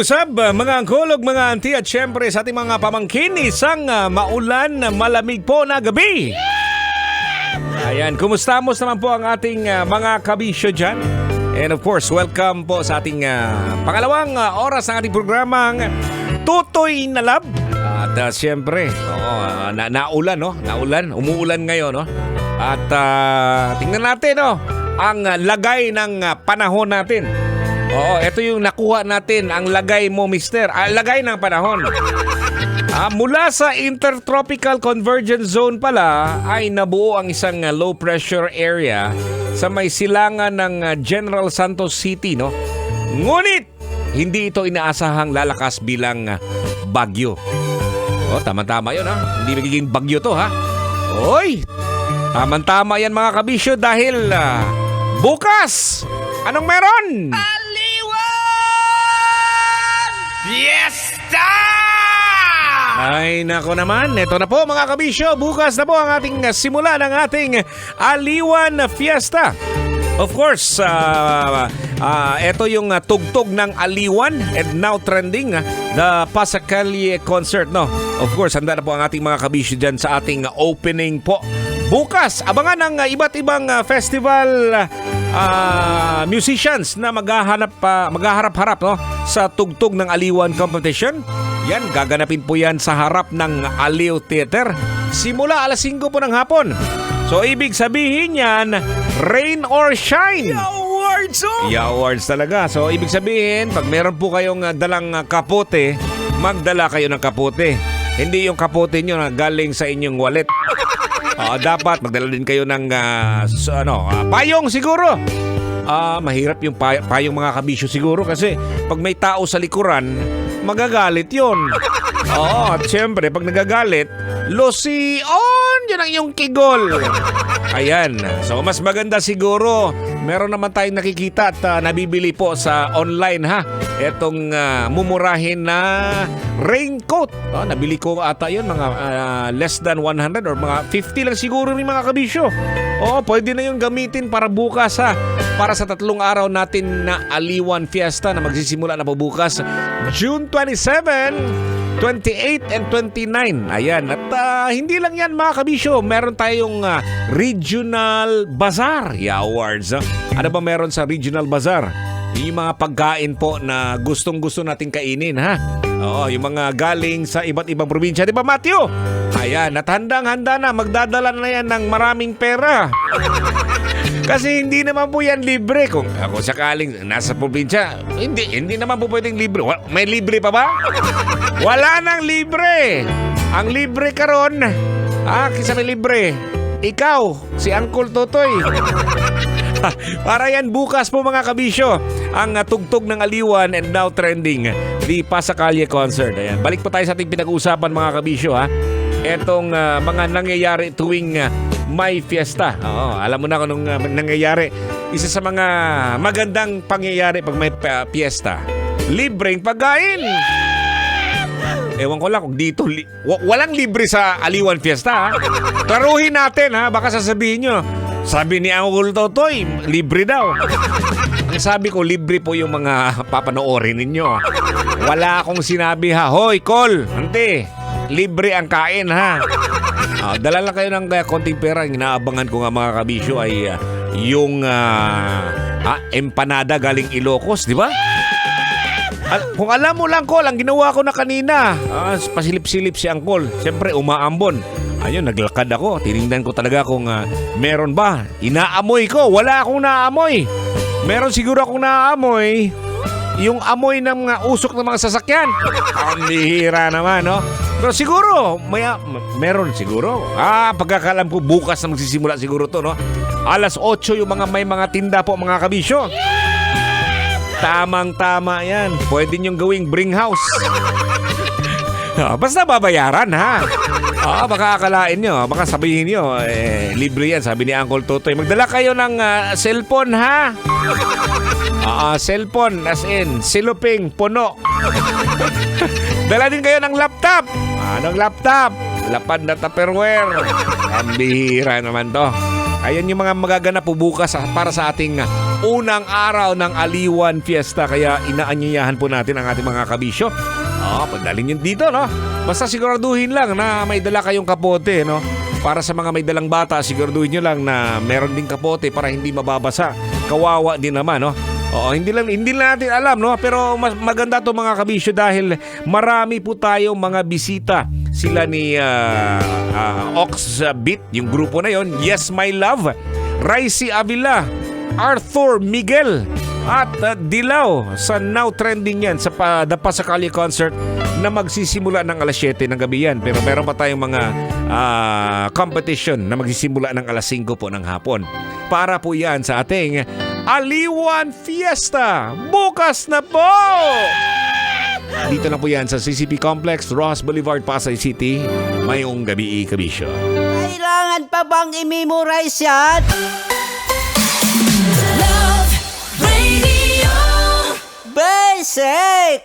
usab, mga angkolog, mga auntie at syempre sa ating mga pamangkin, isang maulan, malamig po na gabi. Ayan, kumusta naman po ang ating mga kabisyo dyan? And of course, welcome po sa ating pangalawang oras ng ating programang Tutoy na Lab. At syempre, naulan, no? Naulan, umuulan ngayon, no? At tingnan natin, no? Ang lagay ng panahon natin. Oo, ito yung nakuha natin, ang lagay mo, mister. Lagay ng panahon. Mula sa Intertropical Convergence Zone pala ay nabuo ang isang low pressure area sa may silangan ng General Santos City, no? Ngunit hindi ito inaasahang lalakas bilang bagyo. Oh, tama-tama 'yon, ha. Hindi magiging bagyo 'to, ha. Oy! Tama-tama 'yan, mga kabisyo, dahil bukas anong meron? Fiesta! Ay, nako naman. Ito na po, mga kabisyo. Bukas na po ang ating simula ng ating Aliwan Fiesta. Of course, ito yung tugtog ng Aliwan and now trending, the Pasacalye concert, no? Of course, handa na po ang ating mga kabisyo dyan sa ating opening po. Bukas, abangan ng iba't ibang festival musicians na maghaharap-harap, no, sa tugtog ng Aliwan competition. Yan, gaganapin po yan sa harap ng Aliw Theater simula alas 5 po ng hapon. So, ibig sabihin yan, rain or shine. Awards, oh! Awards talaga. So, ibig sabihin, pag meron po kayong dalang kapote, magdala kayo ng kapote. Hindi yung kapote nyo na galing sa inyong wallet. Dapat magdala din kayo ng payong siguro. Mahirap yung payong, mga kabisyo, siguro, kasi pag may tao sa likuran, magagalit yun. At syempre, pag nagagalit, losion, yun ang yung kigol. Ayan. So, mas maganda siguro, meron naman tayong nakikita at nabibili po sa online, ha. Etong mumurahin na raincoat. Nabili ko ata yun, mga less than 100 or mga 50 lang siguro ni mga kabisyo. Pwede na yung gamitin para bukas, ha. Para sa 3 araw natin na Aliwan Fiesta na magsisimula na po bukas, June 27, 28 and 29. Ayan. At hindi lang yan, mga kabisyo. Meron tayong Regional Bazaar Awards. Ano ba meron sa Regional Bazaar? Yung mga pagkain po na gustong-gusto nating kainin, ha? Yung mga galing sa iba't ibang probinsya. Di ba, Matthew? Ayan. At handang-handa na. Magdadala na yan ng maraming pera. Kasi hindi naman po yan libre. Kung ako sakaling nasa probinsya, hindi naman po pwedeng libre. May libre pa ba? Wala nang libre. Ang libre karon, kisa may libre, ikaw, si Uncle Totoy. Para yan bukas po, mga kabisyo, ang tugtog ng Aliwan and now trending, the Pasacalye concert. Ayan. Balik po tayo sa ating pinag-uusapan, mga kabisyo, ha. Etong mga nangyayari tuwing may fiesta. Alam mo na kung anong nangyayari. Isa sa mga magandang pangyayari pag may fiesta, libreng pagkain. Ewan ko lang kung dito walang libre sa Aliwan Fiesta, ha? Taruhin natin, ha? Baka sasabihin nyo, sabi ni Uncle Totoy, libre daw. Ang sabi ko, libre po yung mga papanoorin ninyo. Wala akong sinabi, ha. Hoy, Col, ante, libre ang kain, ha. Dala lang kayo ng konting pera. Ang inaabangan ko nga, mga kabisyo, ay yung empanada galing Ilocos, di ba? Kung alam mo lang, Col, ang ginawa ko na kanina, pasilip-silip si Uncle. Siyempre, umaambon. Ayun, naglakad ako. Tinignan ko talaga kung meron ba. Inaamoy ko. Wala akong naamoy. Meron siguro akong naamoy. Yung amoy ng mga usok ng mga sasakyan. Ang bihira naman, no? Pero siguro, meron siguro. Pagkakalam ko, bukas na magsisimula siguro to, no? Alas 8 yung may mga tinda po, mga kabisyo. Tamang-tama yan. Pwede niyong gawing bring house. Basta babayaran, ha? Baka akalain nyo, baka sabihin nyo, libre yan, sabi ni Uncle Totoy. Magdala kayo ng cellphone, ha? Cellphone, as in, siluping, puno. Dala din kayo ng laptop. Anong laptop? Lapad na Tupperware. Ang bihira naman to. Ayan yung mga magaganap po bukas para sa ating unang araw ng Aliwan Fiesta. Kaya inaanyayahan po natin ang ating mga kabisyo. Pagdalhin yun dito, no? Basta siguraduhin lang na may dala kayong kapote, no? Para sa mga may dalang bata, siguraduhin nyo lang na meron ding kapote para hindi mababasa. Kawawa din naman, no? Hindi lang natin alam, no? Pero maganda to mga kabisyo dahil marami po tayong mga bisita. Sila ni Oxbeat, yung grupo na yon. Yes, My Love, Raisi Avila, Arthur Miguel, at Dilaw sa now trending yan sa The Pasacali concert na magsisimula ng alas 7 ng gabi yan. Pero meron pa tayong mga competition na magsisimula ng alas 5 po ng hapon. Para po yan sa ating Aliwan Fiesta. Bukas na po! Dito na po yan sa CCP Complex, Rojas Boulevard, Pasay City. Mayong gabi, kabisyo. Kailangan pa bang i-memorize yan? Love Radio. Basic!